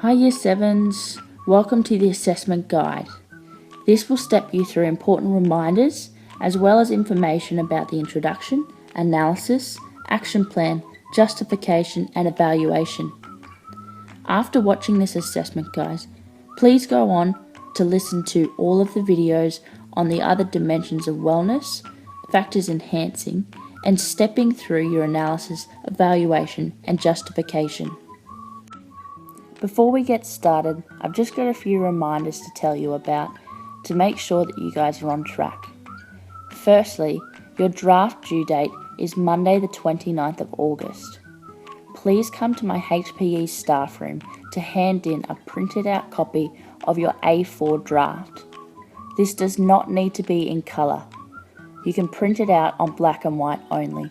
Hi Year 7s, welcome to the assessment guide. This will step you through important reminders as well as information about the introduction, analysis, action plan, justification and evaluation. After watching this assessment guide, please go on to listen to all of the videos on the other dimensions of wellness, factors enhancing, and stepping through your analysis, evaluation and justification. Before we get started, I've just got a few reminders to tell you about to make sure that you guys are on track. Firstly, your draft due date is Monday the 29th of August. Please come to my HPE staff room to hand in a printed out copy of your A4 draft. This does not need to be in colour. You can print it out on black and white only.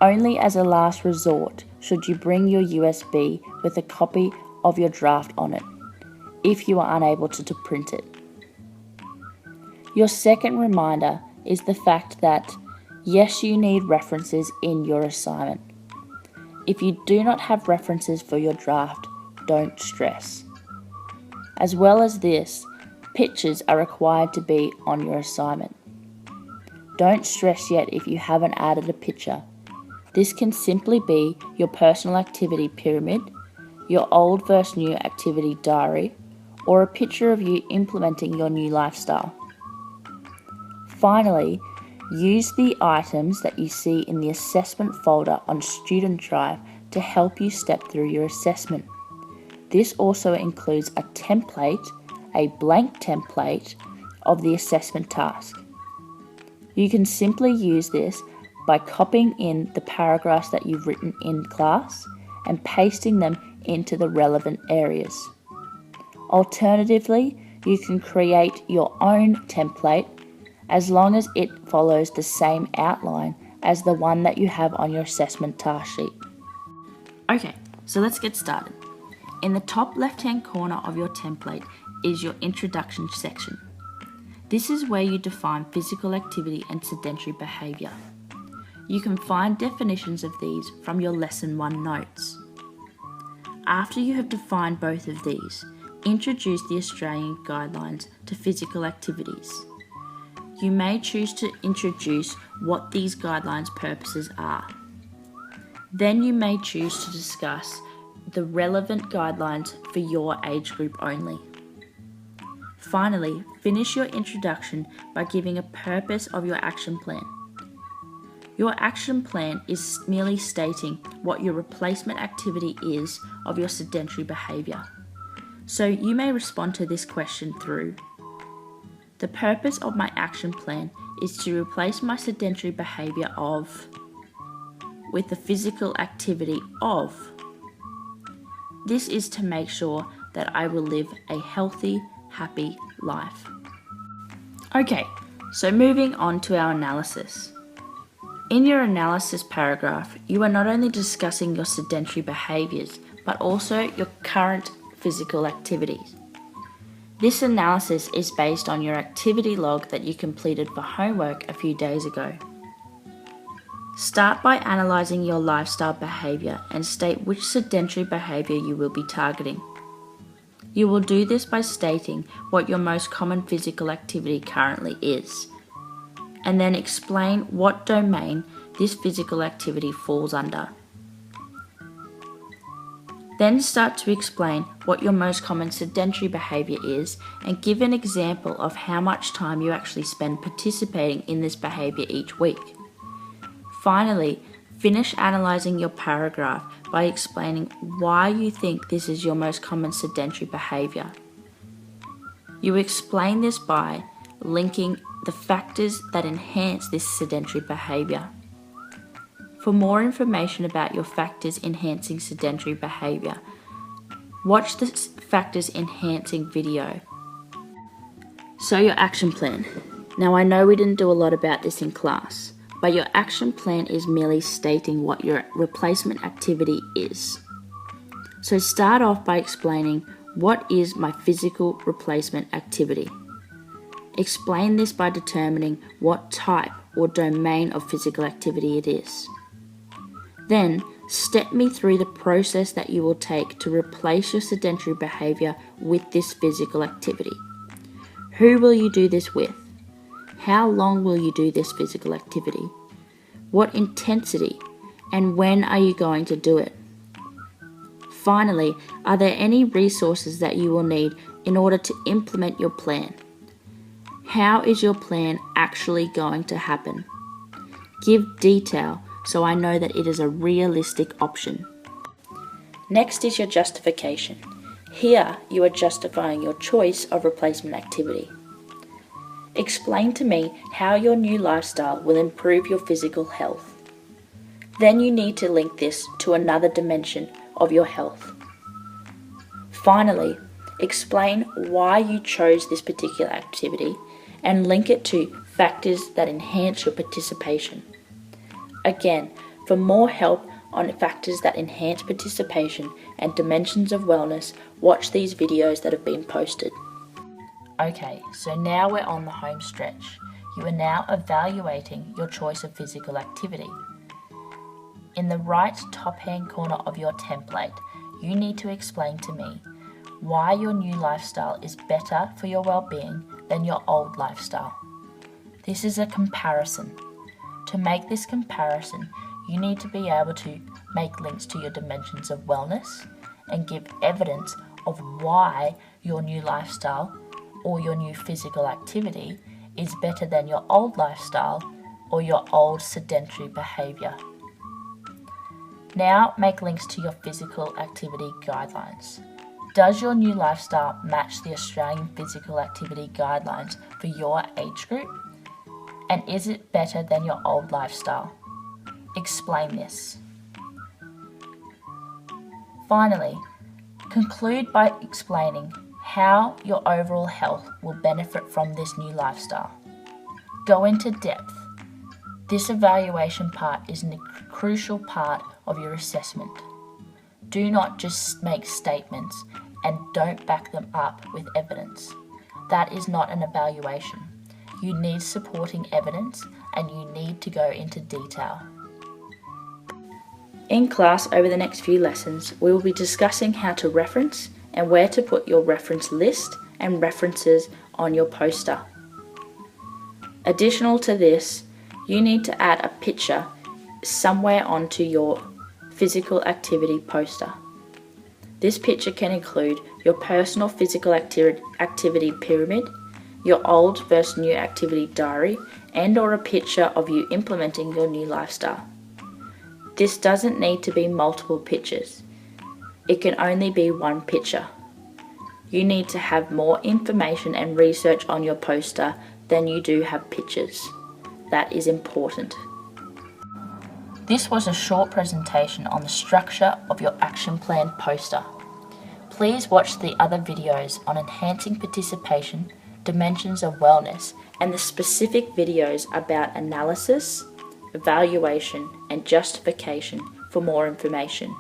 Only as a last resort should you bring your USB with a copy of your draft on it, if you are unable to print it. Your second reminder is the fact that, yes, you need references in your assignment. If you do not have references for your draft, don't stress. As well as this, pictures are required to be on your assignment. Don't stress yet if you haven't added a picture. This can simply be your personal activity pyramid, your old versus new activity diary, or a picture of you implementing your new lifestyle. Finally, use the items that you see in the assessment folder on Student Drive to help you step through your assessment. This also includes a template, a blank template of the assessment task. You can simply use this by copying in the paragraphs that you've written in class and pasting them into the relevant areas. Alternatively, you can create your own template as long as it follows the same outline as the one that you have on your assessment task sheet. Okay, so let's get started. In the top left-hand corner of your template is your introduction section. This is where you define physical activity and sedentary behaviour. You can find definitions of these from your Lesson 1 notes. After you have defined both of these, introduce the Australian guidelines to physical activities. You may choose to introduce what these guidelines' purposes are. Then you may choose to discuss the relevant guidelines for your age group only. Finally, finish your introduction by giving a purpose of your action plan. Your action plan is merely stating what your replacement activity is of your sedentary behaviour. So you may respond to this question through: the purpose of my action plan is to replace my sedentary behaviour of with the physical activity of. This is to make sure that I will live a healthy, happy life. Okay, so moving on to our analysis. In your analysis paragraph, you are not only discussing your sedentary behaviours, but also your current physical activities. This analysis is based on your activity log that you completed for homework a few days ago. Start by analysing your lifestyle behaviour and state which sedentary behaviour you will be targeting. You will do this by stating what your most common physical activity currently is, and then explain what domain this physical activity falls under. Then start to explain what your most common sedentary behaviour is and give an example of how much time you actually spend participating in this behaviour each week. Finally, finish analysing your paragraph by explaining why you think this is your most common sedentary behaviour. You explain this by linking the factors that enhance this sedentary behaviour. For more information about your factors enhancing sedentary behaviour, watch the factors enhancing video. So your action plan. Now I know we didn't do a lot about this in class, but your action plan is merely stating what your replacement activity is. So start off by explaining what is my physical replacement activity. Explain this by determining what type or domain of physical activity it is. Then Step me through the process that you will take to replace your sedentary behaviour with this physical activity. Who will you do this with? How long will you do this physical activity? What intensity? And when are you going to do it? Finally, are there any resources that you will need in order to implement your plan? How is your plan actually going to happen? Give detail so I know that it is a realistic option. Next is your justification. Here you are justifying your choice of replacement activity. Explain to me how your new lifestyle will improve your physical health. Then you need to link this to another dimension of your health. Finally, explain why you chose this particular activity and link it to factors that enhance your participation. Again, for more help on factors that enhance participation and dimensions of wellness, watch these videos that have been posted. Okay, so now we're on the home stretch. You are now evaluating your choice of physical activity. In the right top-hand corner of your template, you need to explain to me why your new lifestyle is better for your well-being than your old lifestyle. This is a comparison. To make this comparison, you need to be able to make links to your dimensions of wellness and give evidence of why your new lifestyle or your new physical activity is better than your old lifestyle or your old sedentary behaviour. Now make links to your physical activity guidelines. Does your new lifestyle match the Australian Physical Activity Guidelines for your age group? And is it better than your old lifestyle? Explain this. Finally, conclude by explaining how your overall health will benefit from this new lifestyle. Go into depth. This evaluation part is a crucial part of your assessment. Do not just make statements and don't back them up with evidence. That is not an evaluation. You need supporting evidence and you need to go into detail. In class over the next few lessons, we will be discussing how to reference and where to put your reference list and references on your poster. Additional to this, you need to add a picture somewhere onto your physical activity poster. This picture can include your personal physical activity pyramid, your old versus new activity diary, and or a picture of you implementing your new lifestyle. This doesn't need to be multiple pictures. It can only be one picture. You need to have more information and research on your poster than you do have pictures. That is important. This was a short presentation on the structure of your action plan poster. Please watch the other videos on enhancing participation, dimensions of wellness, and the specific videos about analysis, evaluation, and justification for more information.